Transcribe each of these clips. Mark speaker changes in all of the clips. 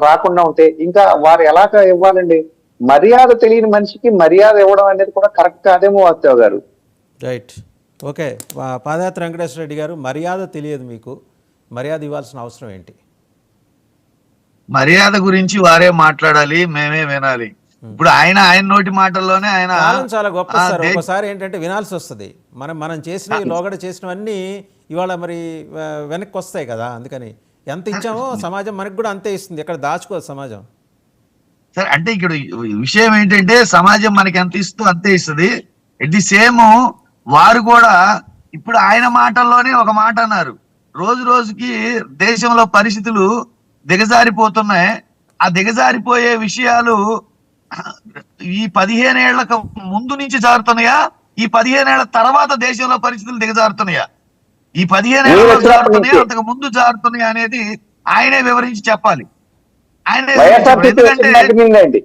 Speaker 1: రాకుండా ఉంటే ఇంకా వారు ఎలాగ ఇవ్వాలండి? మర్యాద తెలియని మనిషికి మర్యాద ఇవ్వడం అనేది కూడా కరెక్ట్ కాదేమో వాస్తవ్ గారు.
Speaker 2: రైట్. ఓకే. పాదయాత్ర వెంకటేశ్వర రెడ్డి గారు, మర్యాద తెలియదు మీకు, మర్యాద ఇవ్వాల్సిన అవసరం ఏంటి?
Speaker 3: మర్యాద గురించి వారే మాట్లాడాలి, మేమే వినాలి. ఇప్పుడు ఆయన నోటి మాటల్లోనే ఆయన
Speaker 2: కాలం చాలా గొప్ప సార్. ఒకసారి ఏంటంటే వినాల్సి వస్తుంది. మనం చేసినవి, లోగడ చేసినవన్నీ ఇవాళ మరి వెనక్కి వస్తాయి కదా. అందుకని ఎంత ఇచ్చామో సమాజం మనకు కూడా అంతే ఇస్తుంది. ఎక్కడ దాచుకోదు సమాజం.
Speaker 3: సరే, అంటే ఇక్కడ విషయం ఏంటంటే సమాజం మనకి ఎంత ఇస్తూ అంతే ఇస్తుంది. ఎట్ ది సేమ్ వారు కూడా ఇప్పుడు ఆయన మాటల్లోనే ఒక మాట అన్నారు, రోజు రోజుకి దేశంలో పరిస్థితులు దిగజారిపోతున్నాయి. ఆ దిగజారిపోయే విషయాలు ఈ 15 ఏళ్లకు ముందు నుంచి జారుతున్నాయా, ఈ 15 ఏళ్ల తర్వాత దేశంలో పరిస్థితులు దిగజారుతున్నాయా, ఈ 15 ఏళ్లలో జారుతున్నాయా, అంతకు ముందు జారుతున్నాయా అనేది ఆయనే వివరించి చెప్పాలి. ఆయనే ఎందుకంటే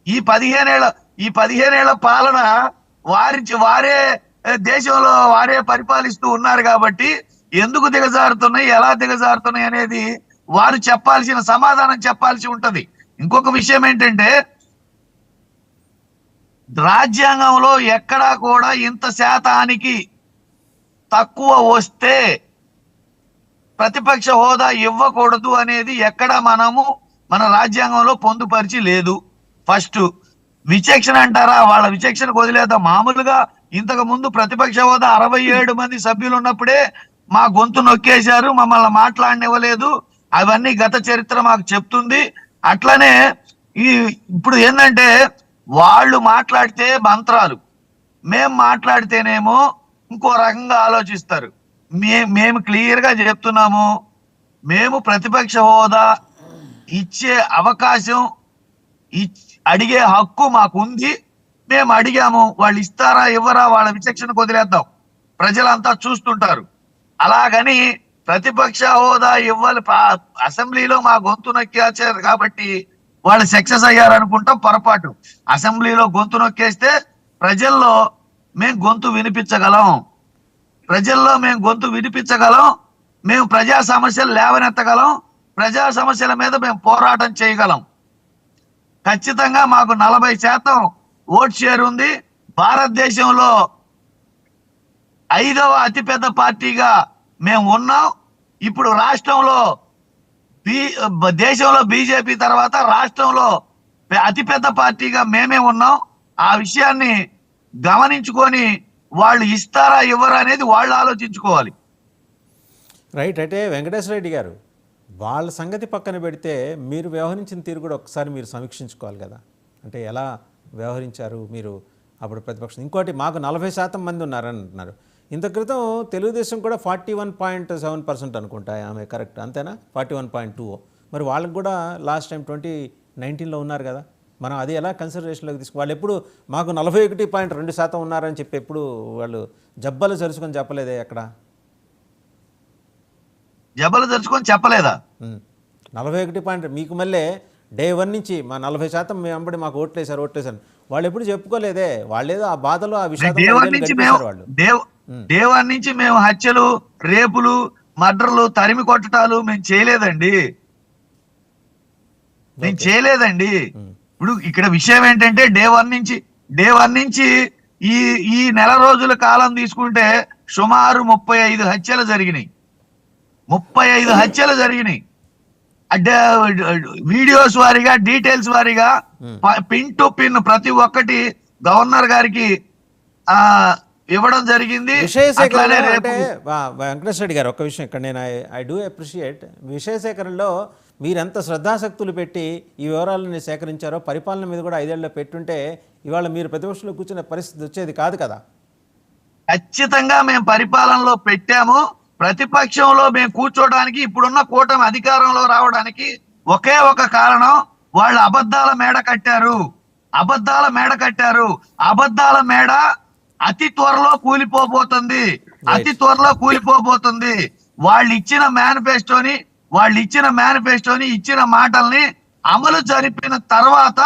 Speaker 3: ఈ 15 ఏళ్ల పాలన వారే దేశంలో వారే పరిపాలిస్తూ ఉన్నారు కాబట్టి ఎందుకు దిగజారుతున్నాయి, ఎలా దిగజారుతున్నాయి అనేది వారు చెప్పాల్సిన సమాధానం చెప్పాల్సి ఉంటది. ఇంకొక విషయం ఏంటంటే రాజ్యాంగంలో ఎక్కడా కూడా ఇంత శాతానికి తక్కువ వస్తే ప్రతిపక్ష హోదా ఇవ్వకూడదు అనేది ఎక్కడ మన రాజ్యాంగంలో పొందుపరిచి లేదు. ఫస్ట్ విచక్షణ అంటారా, వాళ్ళ విచక్షణకు వదిలేద్దాం. మామూలుగా ఇంతకు ముందు ప్రతిపక్ష హోదా 67 మంది సభ్యులు ఉన్నప్పుడే మా గొంతు నొక్కేశారు, మమ్మల్ని మాట్లాడనివ్వలేదు, అవన్నీ గత చరిత్ర మాకు చెప్తుంది. అట్లనే ఇప్పుడు ఏంటంటే వాళ్ళు మాట్లాడితే మంత్రాలు, మేము మాట్లాడితేనేమో ఇంకో రకంగా ఆలోచిస్తారు. మేము క్లియర్ గా చెప్తున్నాము, మేము ప్రతిపక్ష హోదా ఇచ్చే అవకాశం అడిగే హక్కు మాకుంది, మేము అడిగాము. వాళ్ళు ఇస్తారా ఇవ్వరా వాళ్ళ విచక్షణకు వదిలేద్దాం, ప్రజలంతా చూస్తుంటారు. అలాగని ప్రతిపక్ష హోదా ఇవ్వాలి, అసెంబ్లీలో మా గొంతు నొక్కేశారు కాబట్టి వాళ్ళు సక్సెస్ అయ్యారు అనుకుంటాం, పొరపాటు. అసెంబ్లీలో గొంతు నొక్కేస్తే ప్రజల్లో మేము గొంతు వినిపించగలం, మేము ప్రజా సమస్యలు లేవనెత్తగలం, ప్రజా సమస్యల మీద మేము పోరాటం చేయగలం. ఖచ్చితంగా మాకు 40% ఓట్ షేర్ ఉంది. భారతదేశంలో 5వ అతిపెద్ద పార్టీగా మేము ఉన్నాం. ఇప్పుడు రాష్ట్రంలో దేశంలో బీజేపీ తర్వాత రాష్ట్రంలో అతిపెద్ద పార్టీగా మేమే ఉన్నాం. ఆ విషయాన్ని గమనించుకొని వాళ్ళు ఇస్తారా ఇవ్వరా అనేది వాళ్ళు ఆలోచించుకోవాలి.
Speaker 2: రైట్. అంటే వెంకటేశ్వర రెడ్డి గారు, వాళ్ళ సంగతి పక్కన పెడితే మీరు వ్యవహరించిన తీరు కూడా ఒకసారి మీరు సమీక్షించుకోవాలి కదా. అంటే ఎలా వ్యవహరించారు మీరు అప్పుడు ప్రతిపక్షం? ఇంకోటి, మాకు 40% మంది ఉన్నారని అంటున్నారు. ఇంత క్రితం తెలుగుదేశం కూడా 41.7% అనుకుంటా ఆమె, కరెక్ట్ అంతేనా? 41.2. మరి వాళ్ళకి కూడా లాస్ట్ టైం 2019లో ఉన్నారు కదా. మనం అది ఎలా కన్సిడరేషన్లోకి తీసుకు, వాళ్ళు ఎప్పుడు మాకు 41.2% ఉన్నారని చెప్పి ఎప్పుడు వాళ్ళు జబ్బలు జరుచుకొని చెప్పలేదే ఎక్కడ?
Speaker 3: జబ్బలు జరుచుకొని చెప్పలేదా?
Speaker 2: 41 మీకు మళ్ళీ డే 1 నుంచి మా 40% మేము వెంబడి మాకు ఓట్లేశారు వాళ్ళు ఎప్పుడు చెప్పుకోలేదే. వాళ్ళేదో ఆ బాధలో ఆ విషయం
Speaker 3: డే 1 నుంచి మేము హత్యలు, రేపులు, మర్డర్లు, తరిమి కొట్టడాలు మేము చేయలేదండి. ఇప్పుడు ఇక్కడ విషయం ఏంటంటే డే 1 నుంచి ఈ నెల రోజుల కాలం తీసుకుంటే సుమారు 35 హత్యలు జరిగినాయి. 35 హత్యలు జరిగినాయి. అంటే వీడియోస్ వారీగా, డీటెయిల్స్ వారీగా, పిన్ టు పిన్ ప్రతి ఒక్కటి గవర్నర్ గారికి ఇవ్వడం జరిగింది.
Speaker 2: వెంకటేశ్వర రెడ్డి గారు, ఒక విషయం ఇక్కడ నేను ఐ డూ అప్రిషియేట్, విషయ సేకరణలో మీరు ఎంత శ్రద్ధాశక్తులు పెట్టి ఈ వివరాలను సేకరించారో, పరిపాలన మీద కూడా 5 ఏళ్ళలో పెట్టుంటే ఇవాళ మీరు ప్రతిపక్షంలో కూర్చునే పరిస్థితి వచ్చేది కాదు కదా.
Speaker 3: ఖచ్చితంగా మేము పరిపాలనలో పెట్టాము. ప్రతిపక్షంలో మేము కూర్చోడానికి, ఇప్పుడున్న కూటమి అధికారంలో రావడానికి ఒకే ఒక కారణం, వాళ్ళు అబద్ధాల మేడ కట్టారు. అబద్ధాల మేడ అతి త్వరలో కూలిపోబోతుంది. వాళ్ళు ఇచ్చిన మేనిఫెస్టోని ఇచ్చిన మాటల్ని అమలు జరిపిన తర్వాత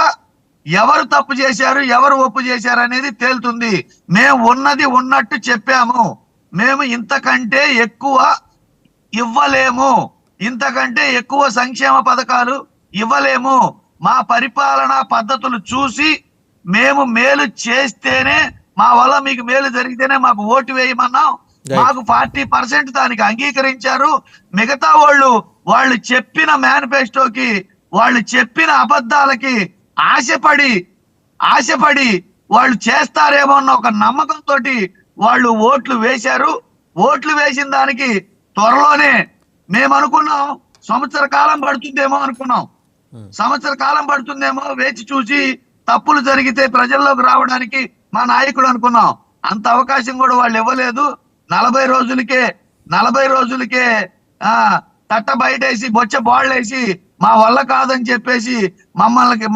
Speaker 3: ఎవరు తప్పు చేశారు, ఎవరు ఒప్పు చేశారు అనేది తేలుతుంది. మేము ఉన్నది ఉన్నట్టు చెప్పాము. మేము ఇంతకంటే ఎక్కువ ఇవ్వలేము. ఇంతకంటే ఎక్కువ సంక్షేమ పథకాలు ఇవ్వలేము. మా పరిపాలనా పద్ధతులు చూసి మేము మేలు చేస్తేనే, మా వల్ల మీకు మేలు జరిగితేనే మాకు ఓటు వేయమన్నాం. మాకు 40% దానికి అంగీకరించారు. మిగతా వాళ్ళు చెప్పిన మేనిఫెస్టోకి, వాళ్ళు చెప్పిన అబద్ధాలకి ఆశపడి వాళ్ళు చేస్తారేమో అన్న ఒక నమ్మకంతో వాళ్ళు ఓట్లు వేశారు. ఓట్లు వేసిన దానికి త్వరలోనే మేము అనుకున్నాం సంవత్సర కాలం పడుతుందేమో అనుకున్నాం. సంవత్సర కాలం పడుతుందేమో వేచి చూసి తప్పులు జరిగితే ప్రజల్లోకి రావడానికి మా నాయకుడు అనుకున్నాం. అంత అవకాశం కూడా వాళ్ళు ఇవ్వలేదు. 40 రోజులకే తట్ట బయటేసి బొచ్చ బాళ్ళేసి మా వల్ల కాదని చెప్పేసి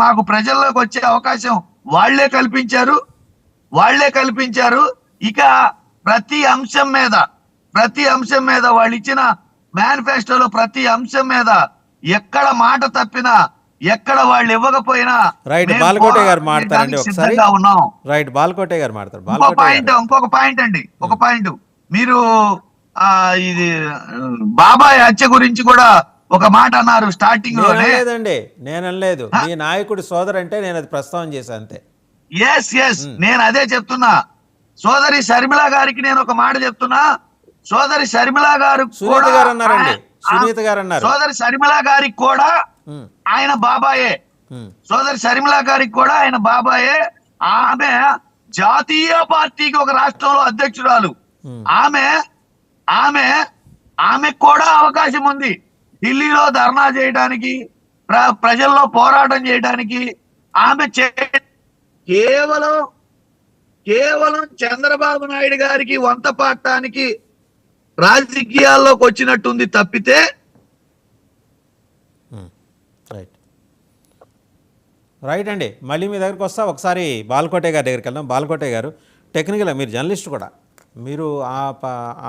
Speaker 3: మాకు ప్రజల్లోకి వచ్చే అవకాశం వాళ్లే కల్పించారు. ఇక ప్రతి అంశం మీద వాళ్ళు ఇచ్చిన మేనిఫెస్టోలో ప్రతి అంశం మీద ఎక్కడ మాట తప్పినా, ఎక్కడ వాళ్ళు ఇవ్వకపోయినా
Speaker 2: రైట్ బాలకోటే గారు మాట్లాడండి ఒకసారి. రైట్ బాలకోటే గారు మాట్లాడతారు.
Speaker 3: ఇంకొక పాయింట్ మీరు ఇది బాబాయ్ హత్య గురించి కూడా ఒక మాట అన్నారు స్టార్టింగ్ లోనే.
Speaker 2: లేదండి, నేను అనలేదు. మీ నాయకుడి సోదరు అంటే నేను అది ప్రస్తావన చేశాను అంతే.
Speaker 3: ఎస్ నేను అదే చెప్తున్నా. సోదరి షర్మిల గారికి నేను ఒక మాట చెప్తున్నా. సోదరి షర్మిల గారు
Speaker 2: సునీత గారు అన్నారండి, సునీత గారు అన్నారు.
Speaker 3: సోదరి షర్మిల గారికి కూడా ఆయన బాబాయే. సోదరి షర్మిల గారికి కూడా ఆయన బాబాయే. ఆమె జాతీయ పార్టీకి ఒక రాష్ట్రంలో అధ్యక్షురాలు. ఆమె కూడా అవకాశం ఉంది ఢిల్లీలో ధర్నా చేయడానికి, ప్రజల్లో పోరాటం చేయడానికి. ఆమె కేవలం చంద్రబాబు నాయుడు గారికి వంత పాడటానికి రాజకీయాల్లోకి వచ్చినట్టుంది తప్పితే.
Speaker 2: రైట్ అండి, మళ్ళీ మీ దగ్గరికి వస్తా. ఒకసారి బాలకోటే గారి దగ్గరికి వెళ్దాం. బాలకోటే గారు, టెక్నికల్గా మీరు జర్నలిస్ట్ కూడా, మీరు